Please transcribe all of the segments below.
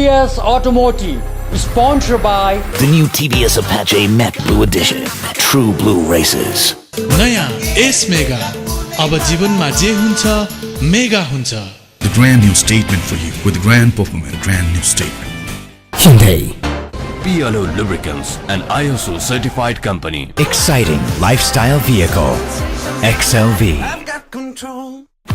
TVS Automotive, sponsored by The new TVS Apache Matte Blue Edition. True Blue Races. नयाँ S mega अब जीवनमा जे हुन्छ mega हुन्छ. The grand new statement for you with the grand performance, grand new statement. Hyundai. PLO Lubricants, an ISO certified company. Exciting lifestyle vehicle. XLV.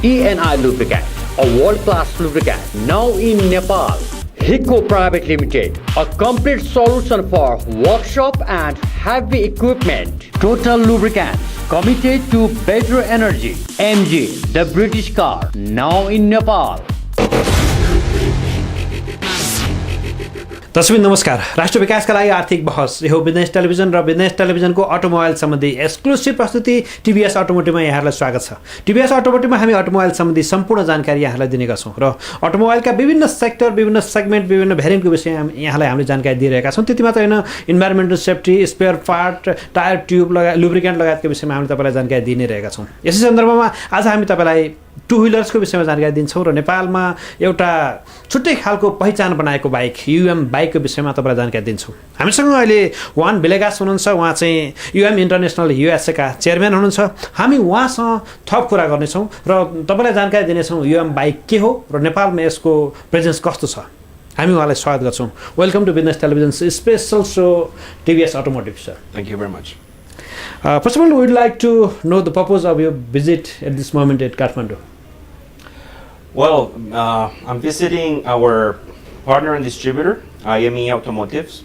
ENI Lubricant, a world-class lubricant now in Nepal. Hiko Private Limited, a complete solution for workshop and heavy equipment. Total Lubricants, committed to better energy. MG, the British car, now in Nepal. दर्शक नमस्कार. राष्ट्र विकासका लागि आर्थिक बहस यो business television र business टेलिभिजनको automobile सम्बन्धी exclusive प्रस्तुति टिभीएस अटोमोटिभमा यहाँलाई स्वागत छ. टिभीएस अटोमोटिभमा हामी अटोमोबाइल सम्बन्धी सम्पूर्ण जानकारी यहाँलाई दिने गर्छौँ र अटोमोबाइलका विभिन्न सेक्टर, विभिन्न सेगमेन्ट, विभिन्न भेरिएन्टको विषय यहाँलाई हामीले जानकारी दिइरहेका छौँ. त्यति मात्र होइन, environmental safety, spare part, tyre tube लगायत लुब्रिकेन्ट लगायतको विषयमा हामीले तपाईँलाई जानकारी दिइ नै रहेका छौँ. यसै सन्दर्भमा आज हामी तपाईँलाई टु व्हिलर्सको विषयमा जानकारी दिन्छौँ र नेपालमा एउटा छुट्टै खालको पहिचान बनाएको बाइक युएम बाइकको विषयमा तपाईँलाई जानकारी दिन्छौँ. हामीसँग अहिले वान भिलेगास हुनुहुन्छ. उहाँ चाहिँ युएम इन्टरनेसनल युएसएका चेयरम्यान हुनुहुन्छ. हामी उहाँसँग थप कुरा गर्नेछौँ र तपाईँलाई जानकारी दिनेछौँ युएम बाइक के हो र नेपालमा यसको प्रेजेन्स कस्तो छ. हामी उहाँलाई स्वागत गर्छौँ. Welcome to business television special show TVS automotive sir. Thank you very much. First of all, we would like to know the purpose of your visit at this moment at Kathmandu. Well, I'm visiting our partner and distributor, IME Automotives.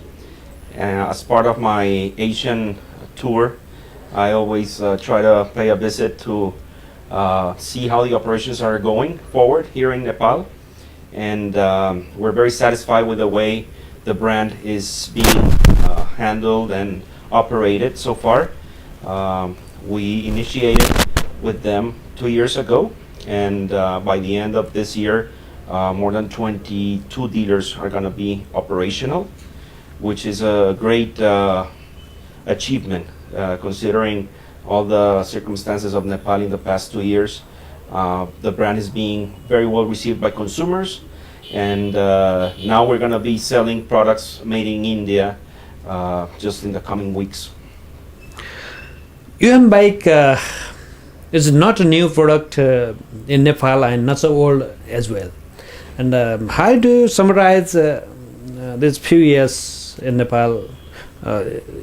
As part of my Asian tour, I always try to pay a visit to see how the operations are going forward here in Nepal. And we're very satisfied with the way the brand is being handled and operated so far. We initiated with them 2 years ago. And by the end of this year, more than 22 dealers are going to be operational, which is a great achievement considering all the circumstances of Nepal in the past 2 years. The brand is being very well received by consumers, and now we're going to be selling products made in India just in the coming weeks. UM Bike is not a new product in Nepal and not so old as well. And how do you summarize these few years in Nepal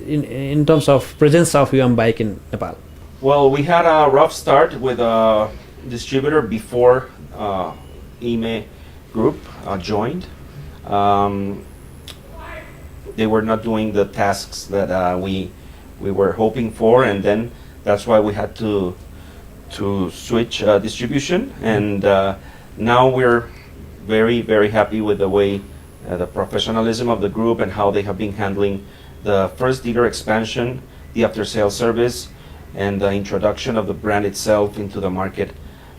in terms of presence of UM Bike in Nepal? Well, we had a rough start with a distributor before IME Group joined. They were not doing the tasks that we were hoping for, and then that's why we had to switch distribution, and now we're very, very happy with the way the professionalism of the group and how they have been handling the first dealer expansion, the after sales service, and the introduction of the brand itself into the market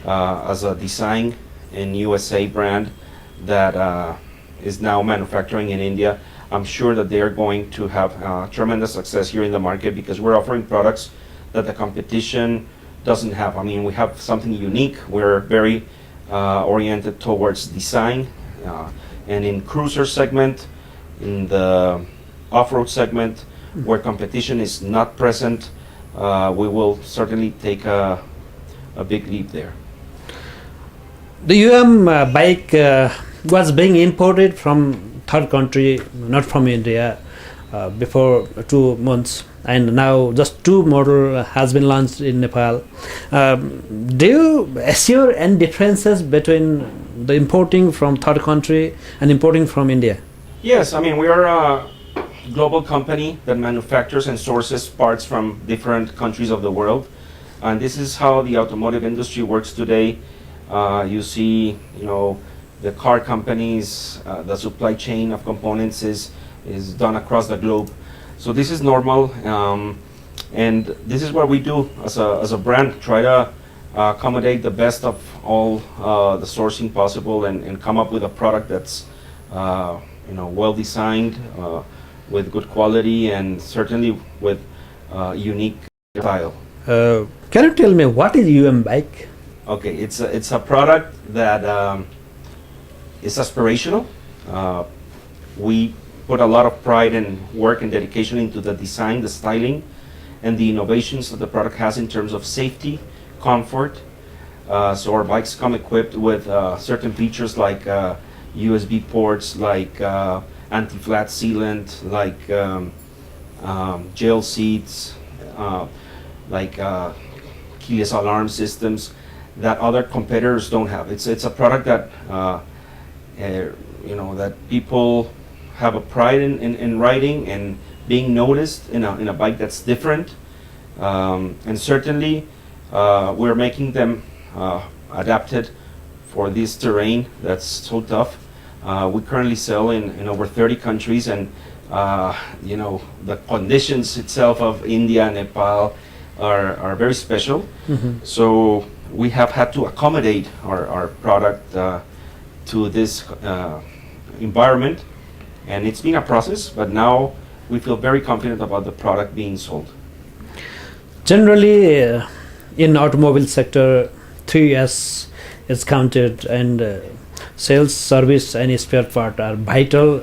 as a design in USA brand that is now manufacturing in India. I'm sure that they are going to have tremendous success here in the market because we're offering products that the competition doesn't have. I mean, we have something unique. We're very oriented towards design, and in cruiser segment, in the off-road segment, where competition is not present, we will certainly take a big leap there. The UM bike was being imported from third country, not from India, before 2 months. And now just 2 model has been launched in Nepal. Do you assure any differences between the importing from third country and importing from India? Yes, I mean, we are a global company that manufactures and sources parts from different countries of the world. And this is how the automotive industry works today. You see, the car companies, the supply chain of components is done across the globe. So this is normal, and this is what we do as a brand, try to accommodate the best of all the sourcing possible and come up with a product that's well designed, with good quality, and certainly with unique style. Can you tell me what is UM Bike? Okay, it's a product that is aspirational. we put a lot of pride and work and dedication into the design, the styling, and the innovations that the product has in terms of safety, comfort. So our bikes come equipped with certain features like USB ports, like anti-flat sealant, like gel seats, like keyless alarm systems that other competitors don't have. It's a product that that people have a pride in riding and being noticed in a bike that's different, and certainly we're making them adapted for this terrain that's so tough. We currently sell in over 30 countries, and the conditions itself of India and Nepal are very special. So we have had to accommodate our product to this environment, and it's been a process, but now we feel very confident about the product being sold. Generally, in automobile sector, 3S is counted, and sales, service, and spare part are vital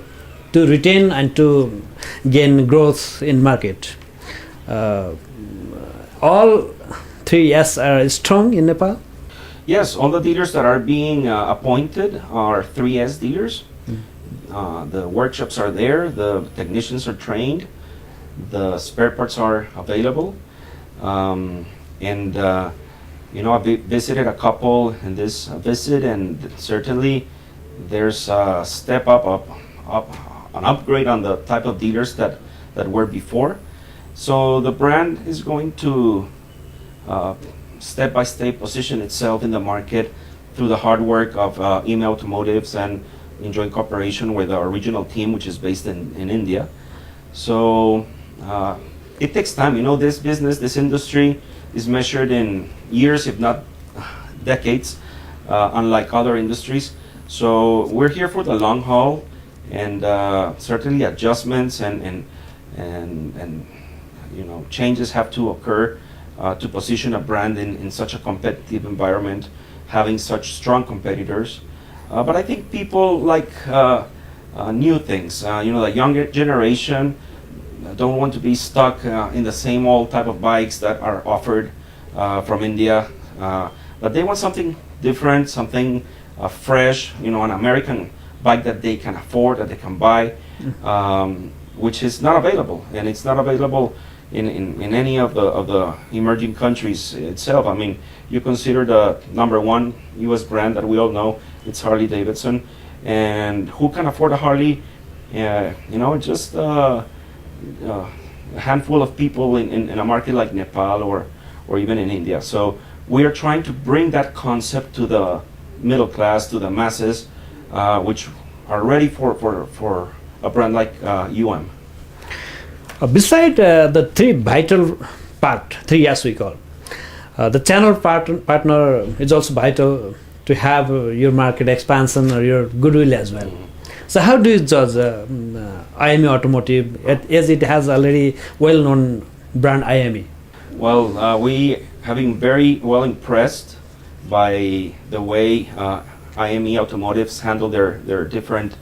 to retain and to gain growth in market. All 3S are strong in Nepal. Yes, all the dealers that are being appointed are 3S dealers. The workshops are there, the technicians are trained, the spare parts are available, and I visited a couple in this visit, and certainly there's a step up, an upgrade on the type of dealers that were before. So the brand is going to step by step position itself in the market through the hard work of EM Automotives and in joint cooperation with our regional team, which is based in India. So it takes time. This business, this industry is measured in years, if not decades, unlike other industries. So we're here for the long haul, and certainly adjustments and changes have to occur to position a brand in such a competitive environment, having such strong competitors. But I think people like new things. The younger generation don't want to be stuck in the same old type of bikes that are offered from India, but they want something different, something fresh, an American bike that they can afford, that they can buy, which is not available, and it's not available in any of the emerging countries itself. I mean, you consider the #1 U.S. brand that we all know, it's Harley Davidson, and who can afford a Harley? Just a handful of people in a market like Nepal or even in India. So we are trying to bring that concept to the middle class, to the masses, which are ready for a brand like UM. Beside the three vital part, 3S we call, the channel partner is also vital to have your market expansion or your goodwill as well. So how do you judge IME Automotive as it has already well-known brand IME? Well, we have been very well impressed by the way IME Automotives handle their different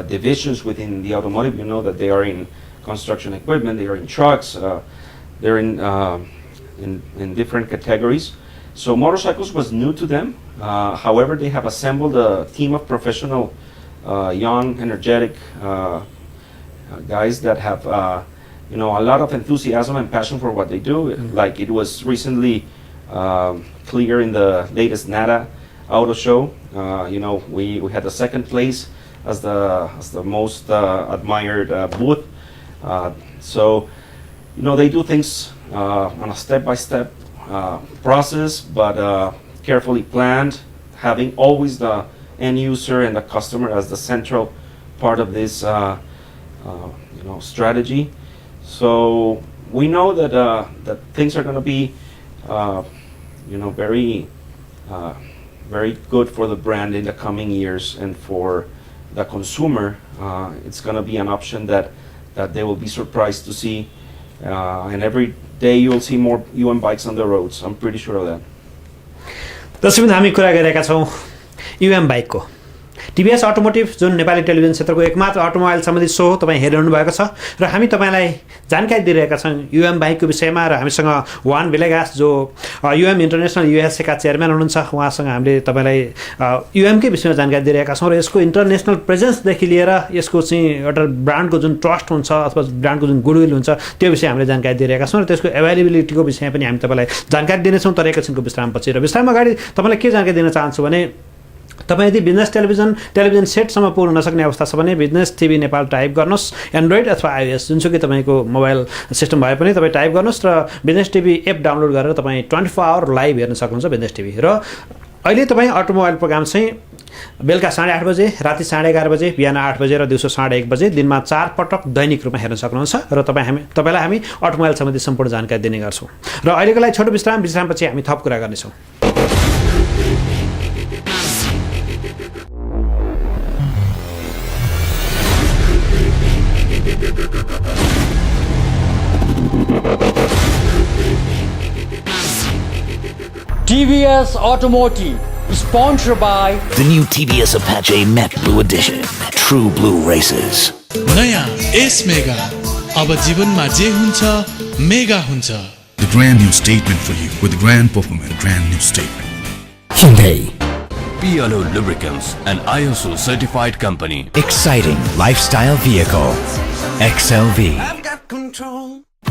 divisions within the automotive. You know that they are in construction equipment, they are in trucks, they're in different categories. So motorcycles was new to them. However, they have assembled a team of professional, young, energetic guys that have a lot of enthusiasm and passion for what they do. Like it was recently clear in the latest NADA auto show. We had the second place as the most admired booth. So they do things on a step-by-step process, but carefully planned, having always the end user and the customer as the central part of this strategy. So we know that things are going to be very good for the brand in the coming years, and for the consumer it's going to be an option that they will be surprised to see, and every day you'll see more UM bikes on the roads. I'm pretty sure of that. दर्शकबिन हामी कुरा गरिरहेका छौँ UM बाइकको TVS automotive जुन Nepali television क्षेत्रको एकमात्र automobile सम्बन्धी सो तपाईँ हेरिरहनु भएको छ र हामी तपाईँलाई जानकारी दिइरहेका छौँ युएम बाइकको विषयमा र हामीसँग वान भिलेगास जो युएम इन्टरनेसनल युएसएका चेयरम्यान हुनुहुन्छ उहाँसँग हामीले तपाईँलाई युएमकै विषयमा जानकारी दिइरहेका छौँ र यसको इन्टरनेसनल प्रेजेन्सदेखि लिएर यसको चाहिँ एउटा ब्रान्डको जुन ट्रस्ट हुन्छ अथवा ब्रान्डको जुन गुडविल हुन्छ त्यो विषय हामीले जानकारी दिइरहेका छौँ र त्यसको एभाइलेबिलिटीको विषयमा पनि हामी तपाईँलाई जानकारी दिनेछौँ तर एकैछिनको विश्रामपछि र विश्राम अगाडि तपाईँलाई के जानकारी दिन चाहन्छु भने तपाईँ यदि बिजनेस टेलिभिजन सेटसम्म पुग्न नसक्ने अवस्था छ भने बिजनेस टिभी नेपाल टाइप गर्नुहोस् एन्ड्रोइड अथवा आइओएस जुनसुकै तपाईँको मोबाइल सिस्टम भए पनि तपाईँ टाइप गर्नुहोस् र बिजनेस टिभी एप डाउनलोड गरेर तपाईँ 24 आवर लाइभ हेर्न सक्नुहुन्छ बिजनेस टिभी र अहिले तपाईँ अटोमोबाइल प्रोग्राम चाहिँ बेलुका 8:30 बजे राति 11:30 बजे बिहान 8 बजे र दिउँसो 1:30 बजे दिनमा 4 पटक दैनिक रूपमा हेर्न सक्नुहुन्छ र तपाईँलाई हामी अटोमोबाइल सम्बन्धी सम्पूर्ण जानकारी दिने गर्छौँ र अहिलेको लागि छोटो विश्रामपछि हामी थप कुरा गर्नेछौँ TVS Automotive, sponsored by The new TVS Apache Matte Blue Edition. True blue races. नयाँ एस मेगा अब जीवनमा जे हुन्छ मेगा हुन्छ The grand new statement for you with the grand performance, grand new statement. Hyundai. PLO Lubricants, an ISO certified company. Exciting lifestyle vehicle. XLV.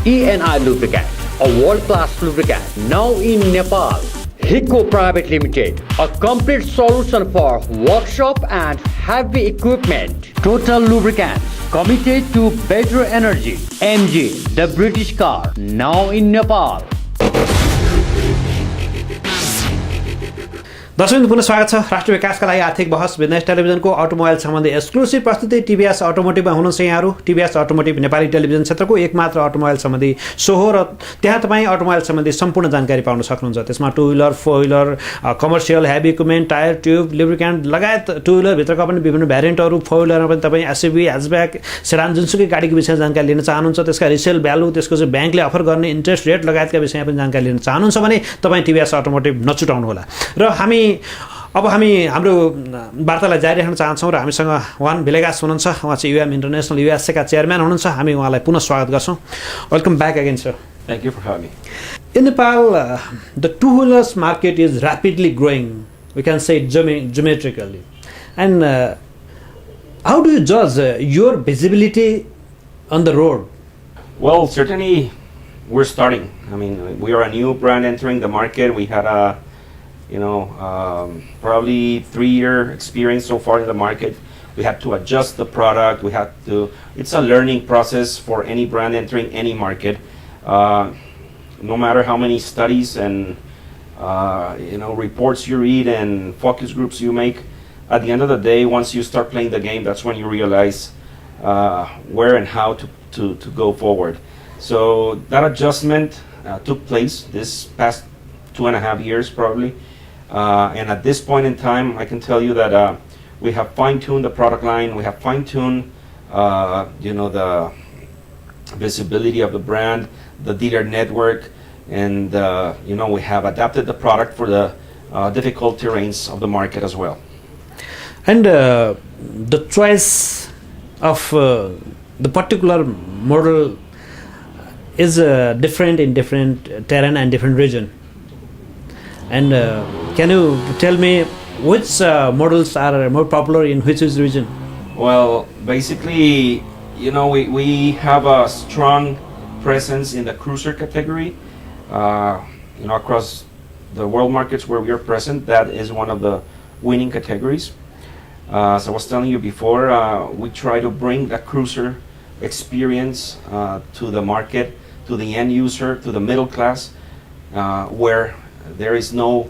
ENI Lubricant, a world-class lubricant now in Nepal. Hiko Private Limited, a complete solution for workshop and heavy equipment. Total Lubricants, committed to better energy. MG, the British car, now in Nepal. दर्शक पुनः स्वागत छ राष्ट्रिय विकासका लागि आर्थिक बहस business टेलिभिजनको अटोमोबाइल सम्बन्धी एक्सक्लुसिभ प्रस्तुति टिभीएस अटोमोटिभमा हुनुहुन्छ यहाँहरू टिभीएस अटोमोटिभ नेपाली टेलिभिजन क्षेत्रको एकमात्र अटोमोबाइल सम्बन्धी सो हो र त्यहाँ तपाईँ अटोमोबाइल सम्बन्धी सम्पूर्ण जानकारी पाउन सक्नुहुन्छ त्यसमा two wheeler four wheeler commercial heavy equipment tyre tube lubricant लगायत टु व्हिलरभित्रका पनि विभिन्न भ्यारिएन्टहरू फोर व्हिलरमा पनि तपाईँ एसयुभी ह्याचब्याक सेडान जुनसुकै गाडीको विषयमा जानकारी लिन चाहनुहुन्छ त्यसका रिसेल भ्यालु त्यसको चाहिँ ब्याङ्कले अफर गर्ने इन्ट्रेस्ट रेट लगायतका विषयमा पनि जानकारी लिन चाहनुहुन्छ भने तपाईँ टिभीएस अटोमोटिभ नछुटाउनुहोला र हामी हाम्रो वार्तालाई जारी राख्न चाहन्छौँ र हामीसँग वान भिलेगास हुनुहुन्छ उहाँ चाहिँ युएम इन्टरनेसनल युएसएका चेयरम्यान हुनुहुन्छ हामी उहाँलाई पुनः स्वागत गर्छौँ welcome back again sir Thank you for having me. In Nepal, the two-wheelers market is rapidly growing. We can say geometrically. And how do you judge your visibility on the road? Well, certainly we're starting. I mean, we are a new brand entering the market. We had a, probably 3-year experience so far in the market. We had to adjust the product. It's a learning process for any brand entering any market. No matter how many studies and reports you read and focus groups you make, at the end of the day, once you start playing the game, that's when you realize where and how to go forward. So that adjustment took place this past 2.5 years probably, and at this point in time, I can tell you that we have fine-tuned the product line. We have fine-tuned the visibility of the brand, the dealer network, and we have adapted the product for the difficult terrains of the market as well. And the choice of the particular model is different in different terrain and different region. And can you tell me which models are more popular in which region? Well, basically, we have a strong presence in the cruiser category. Across the world markets where we are present, that is one of the winning categories. As I was telling you before, we try to bring the cruiser experience to the market, to the end user, to the middle class, where there is no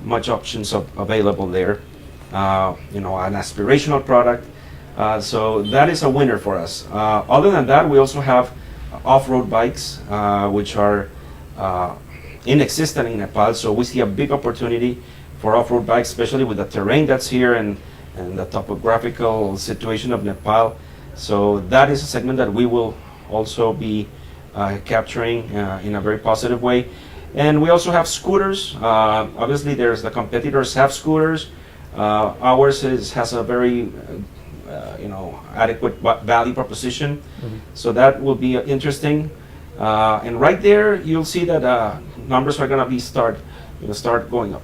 much options available there. An aspirational product. So that is a winner for us. Other than that, we also have off-road bikes, which are inexistent in Nepal. So we see a big opportunity for off-road bikes, especially with the terrain that's here and the topographical situation of Nepal. So that is a segment that we will also be capturing in a very positive way. And we also have scooters. Obviously, the competitors have scooters. Ours has a very adequate value proposition. So that will be interesting. And right there, you'll see that numbers are going to start going up.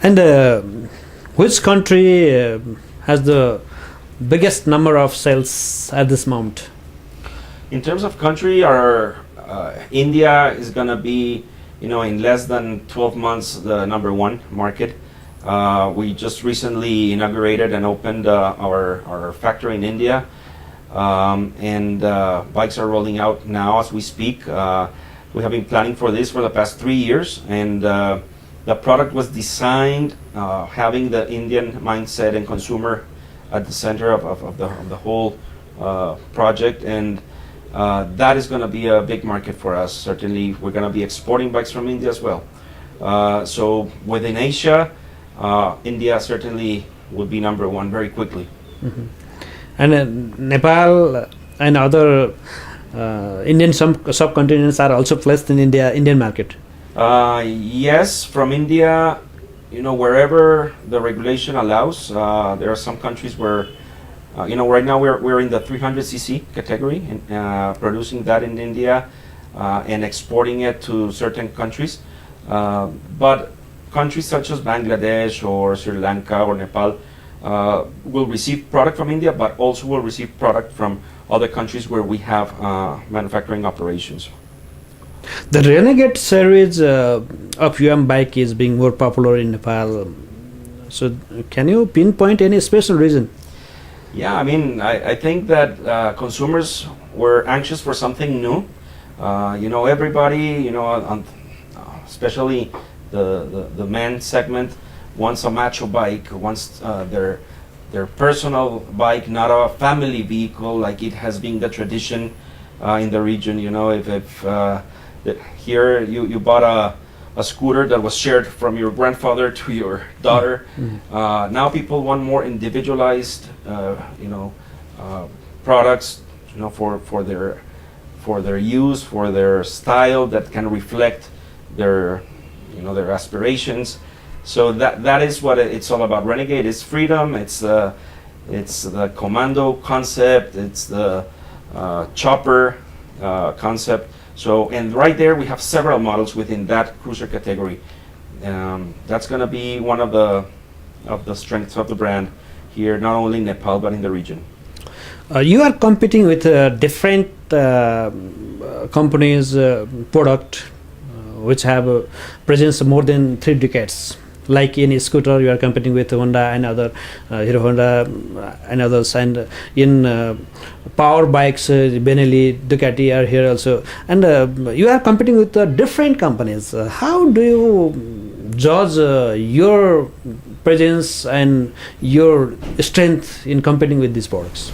And which country has the biggest number of sales at this moment? In terms of country, our India is going to be, in less than 12 months, the number one market. We just recently inaugurated and opened our factory in India, and bikes are rolling out now as we speak. We have been planning for this for the past 3 years, and the product was designed having the Indian mindset and consumer at the center of the whole project, and that is going to be a big market for us. Certainly, we're going to be exporting bikes from India as well. So within Asia, India certainly would be number one very quickly. And Nepal and other Indian subcontinents are also placed in Indian market. Yes, from India, wherever the regulation allows. There are some countries where, right now we're in the 300cc category, and producing that in India and exporting it to certain countries. But countries such as Bangladesh or Sri Lanka or Nepal will receive product from India, but also will receive product from other countries where we have manufacturing operations. The Renegade series of UM bike is being more popular in Nepal. So can you pinpoint any special reason? Yeah, I think that consumers were anxious for something new. Everybody, especially the men segment, wants a macho bike, wants their personal bike, not a family vehicle like it has been the tradition in the region. Here you bought a scooter that was shared from your grandfather to your daughter. Now people want more individualized, products, for their use, for their style that can reflect their aspirations. So that is what it's all about. Renegade is freedom. It's the commando concept. It's the chopper concept. So, and right there we have several models within that cruiser category. That's going to be one of the strengths of the brand here, not only in Nepal but in the region. You are competing with different companies' product which have a presence more than 3 decades. Like in scooter, you are competing with Honda and other Hero Honda and others, and in power bikes, Benelli, Ducati are here also, and you are competing with different companies. How do you judge your presence and your strength in competing with these products?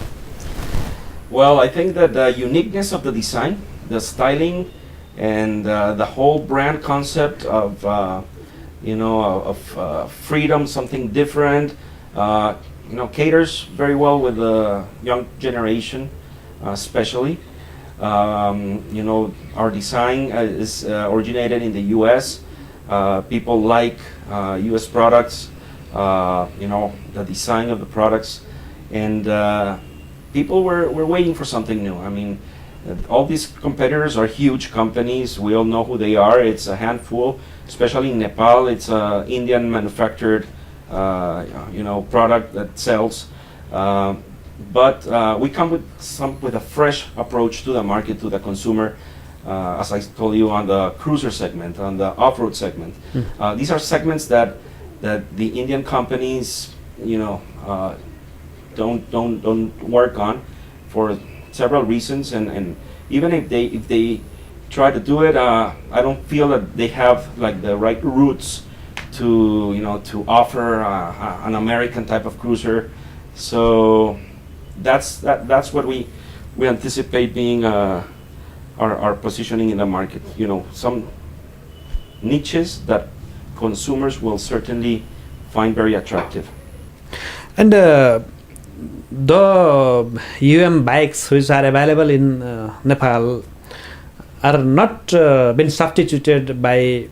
Well, I think that the uniqueness of the design, the styling, and the whole brand concept of freedom, something different, caters very well with the young generation, especially. Our design is originated in the U.S. People like U.S. products, the design of the products, and people were waiting for something new. All these competitors are huge companies. We all know who they are. It's a handful, especially in Nepal. It's an Indian manufactured, product that sells. But we come with a fresh approach to the market, to the consumer. As I told you, on the cruiser segment, on the off-road segment. These are segments that the Indian companies, don't work on for several reasons, and even if they try to do it, I don't feel that they have like the right roots to offer an American type of cruiser. So that's what we anticipate being our positioning in the market. Some niches that consumers will certainly find very attractive. And the UM bikes which are available in Nepal are not been substituted by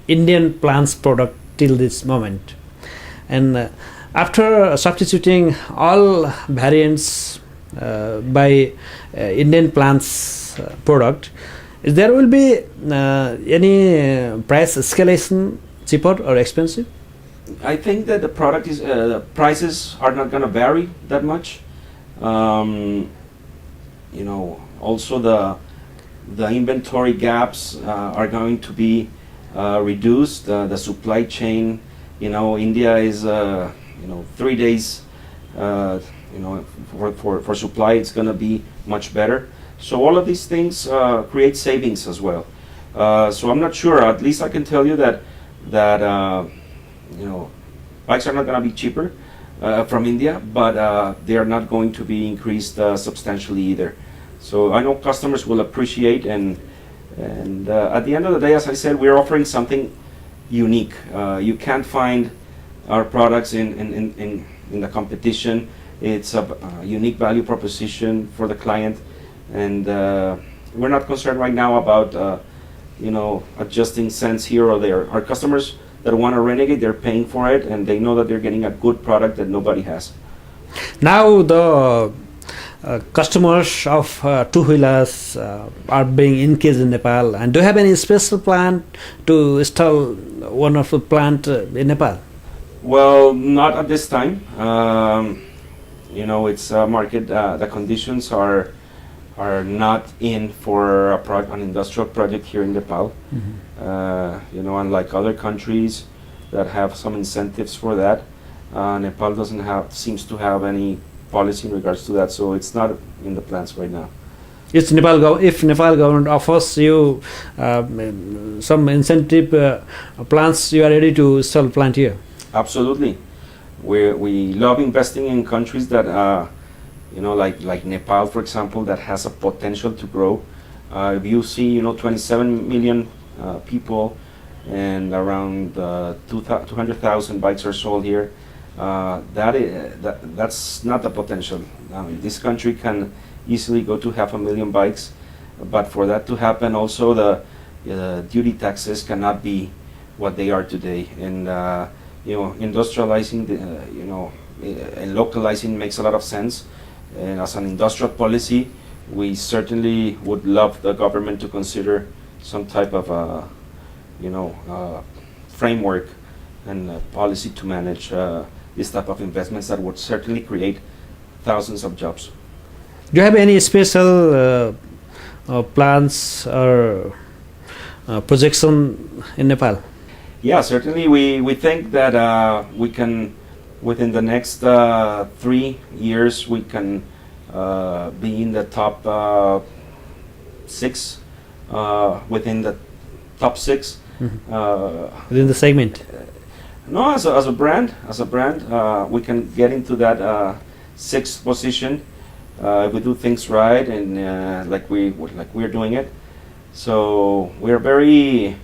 Indian plants product till this moment. And after substituting all variants by Indian plants product, there will be any price escalation, cheaper or expensive? I think that the product is the prices are not going to vary that much. Also the inventory gaps are going to be reduced. The supply chain, India is 3 days. For supply, it's going to be much better. So all of these things create savings as well. So I'm not sure. At least I can tell you that bikes are not going to be cheaper from India, but they are not going to be increased substantially either. So I know customers will appreciate, and at the end of the day, as I said, we're offering something unique. You can't find our products in the competition. It's a unique value proposition for the client, and we're not concerned right now about adjusting cents here or there. Our customers that want a Renegade, they're paying for it, and they know that they're getting a good product that nobody has. Now the customers of two-wheelers are being engaged in Nepal, and do you have any special plan to install one of the plant in Nepal? Well, not at this time. It's a market. The conditions are not in for an industrial project here in Nepal. Unlike other countries that have some incentives for that, Nepal seems to have any policy in regards to that, so it's not in the plans right now. If Nepal government offers you some incentive plans, you are ready to sell plant here? Absolutely. We love investing in countries that like Nepal, for example, that has a potential to grow. If you see 27 million people and around 200,000 bikes are sold here, that's not the potential. This country can easily go to 500,000 bikes, but for that to happen, also the duty taxes cannot be what they are today, and industrializing and localizing makes a lot of sense. And as an industrial policy, we certainly would love the government to consider some type of framework and policy to manage this type of investments that would certainly create thousands of jobs. Do you have any special plans or projection in Nepal? Yeah, certainly we think that we can, within the next 3 years, we can be in the top 6, within the top 6. Within the segment? No, as a brand, we can get into that 6th position if we do things right, and like we're doing it. So we're very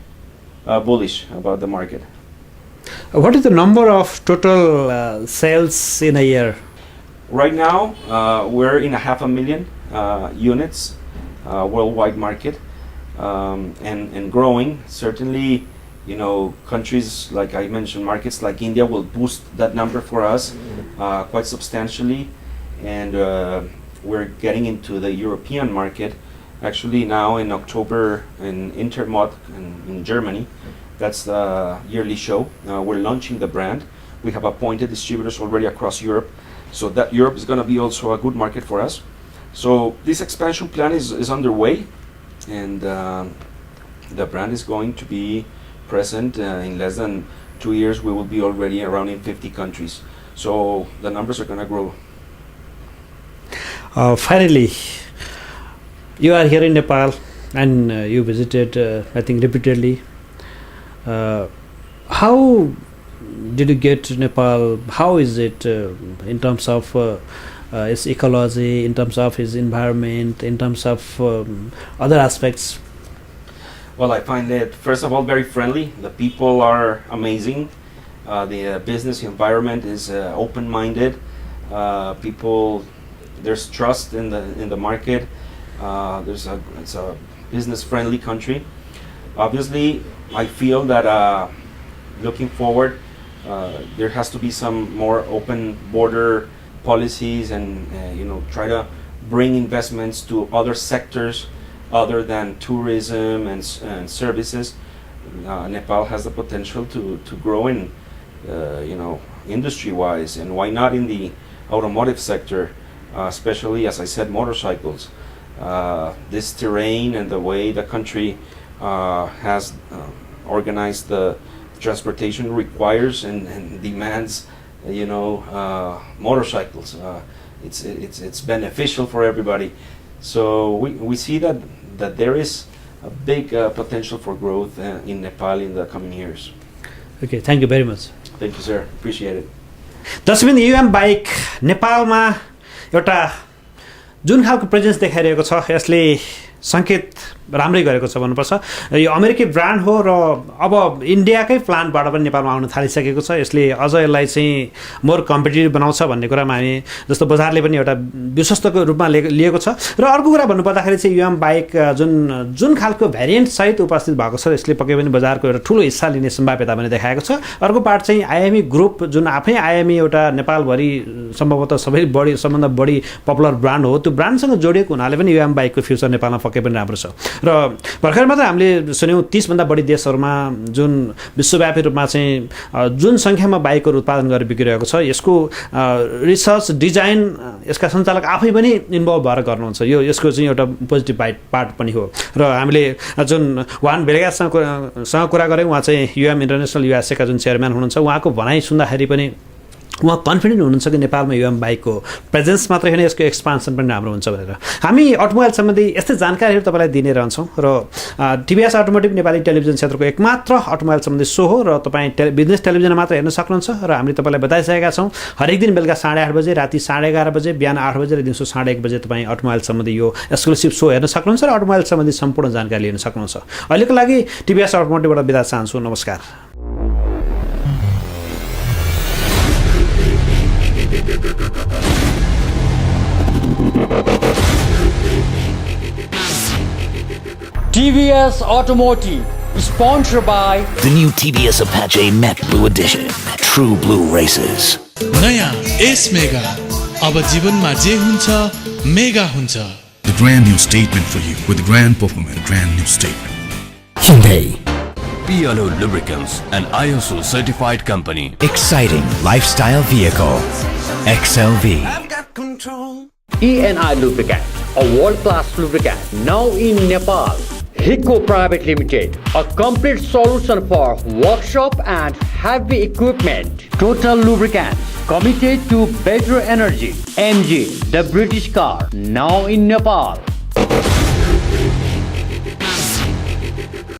bullish about the market. What is the number of total sales in a year? Right now, we're in 500,000 units worldwide market, and growing. Certainly, countries like I mentioned, markets like India will boost that number for us quite substantially, and we're getting into the European market. Actually, now in October in Intermod in Germany, that's the yearly show. We're launching the brand. We have appointed distributors already across Europe, so that Europe is going to be also a good market for us. So this expansion plan is underway, and the brand is going to be present in less than 2 years. We will be already around in 50 countries. So the numbers are going to grow. Finally, you are here in Nepal, and you visited, I think, repeatedly. How did you get to Nepal? How is it in terms of its ecology, in terms of its environment, in terms of other aspects? Well, I find it, first of all, very friendly. The people are amazing. The business environment is open-minded. People, there's trust in the market. It's a business-friendly country. Obviously, I feel that looking forward, there has to be some more open border policies and try to bring investments to other sectors other than tourism and services. Nepal has the potential to grow in industry-wise, and why not in the automotive sector, especially, as I said, motorcycles. This terrain and the way the country has organized the transportation requires and demands, motorcycles. It's beneficial for everybody. So we see that there is a big potential for growth in Nepal in the coming years. Okay, thank you very much. Thank you, sir. Appreciate it. दशबिन UM bike नेपालमा एउटा जुन खालको presence देखाइरहेको छ यसले सङ्केत राम्रै गरेको छ भन्नुपर्छ। यो अमेरिकी ब्रान्ड हो र अब इन्डियाकै प्लान्टबाट पनि नेपालमा आउन थालिसकेको छ। यसले अझ यसलाई चाहिँ मोर कम्पिटिटिभ बनाउँछ भन्ने कुरामा हामी जस्तो बजारले पनि एउटा विश्वस्तको रूपमा लिएको छ। र अर्को कुरा भन्नुपर्दाखेरि चाहिँ UM बाइक जुन खालको भ्यारिएन्ट सहित उपस्थित भएको छ यसले पक्कै पनि बजारको एउटा ठुलो हिस्सा लिने सम्भाव्यता पनि देखाएको छ। अर्को पार्ट चाहिँ आइएमई ग्रुप जुन आफै आइएमई एउटा नेपालभरि सम्भवतः सबभन्दा बढी पपुलर ब्रान्ड हो, त्यो ब्रान्डसँग जोडिएको हुनाले पनि UM बाइकको फ्युचर नेपालमा पक्कै पनि राम्रो छ। र भर्खर मात्र हामीले सुन्यौँ 30 भन्दा बढी देशहरूमा जुन विश्वव्यापी रूपमा चाहिँ जुन सङ्ख्यामा बाइकहरू उत्पादन गरेर बिग्रिरहेको छ यसको रिसर्च डिजाइन यसका सञ्चालक आफै पनि इन्भल्भ भएर गर्नुहुन्छ। यसको चाहिँ एउटा पोजिटिभ पार्ट पनि हो। र हामीले जुन वान भेलेगासँग कुरा गऱ्यौँ, उहाँ चाहिँ UM इन्टरनेसनल USA का जुन चेयरम्यान हुनुहुन्छ, उहाँको भनाइ सुन्दाखेरि पनि उहाँ कन्फिडेन्ट हुनुहुन्छ कि नेपालमा UM बाइकको प्रेजेन्स मात्रै होइन यसको एक्सपान्सन पनि राम्रो हुन्छ भनेर। हामी अटोमोबाइल सम्बन्धी यस्तै जानकारीहरू तपाईँलाई दिने रहन्छौँ र TVS अटोमोटिभ नेपाली टेलिभिजन क्षेत्रको एकमात्र अटोमोबाइल सम्बन्धी सो हो र तपाईँ बिजनेस टेलिभिजनमा मात्र हेर्न सक्नुहुन्छ। र हामीले तपाईँलाई बताइसकेका छौँ हरेक दिन बेलुका 8:30 बजे, राति 11:30 बजे, बिहान 8 बजे र दिउँसो 1:30 बजे तपाईँ अटोमोबाइल सम्बन्धी यो एक्सक्लुसिभ सो हेर्न सक्नुहुन्छ र अटोमोबाइल सम्बन्धी सम्पूर्ण जानकारी लिन सक्नुहुन्छ। अहिलेको लागि TVS अटोमोटिभबाट बिदा चाहन्छु। नमस्कार। TVS Automotive, sponsored by The new TVS Apache Matte Blue Edition. True blue races. नयाँ एस मेगा, अब जीवनमा जे हुन्छ मेगा हुन्छ। The grand new statement for you with the grand performance, grand new statement. Hyundai. PLO Lubricants, an ISO certified company. Exciting lifestyle vehicle. XLV. ENI Lubricant, a world-class lubricant now in Nepal. Hiko Private Limited, a complete solution for workshop and heavy equipment. Total Lubricants, committed to better energy. MG, the British car, now in Nepal.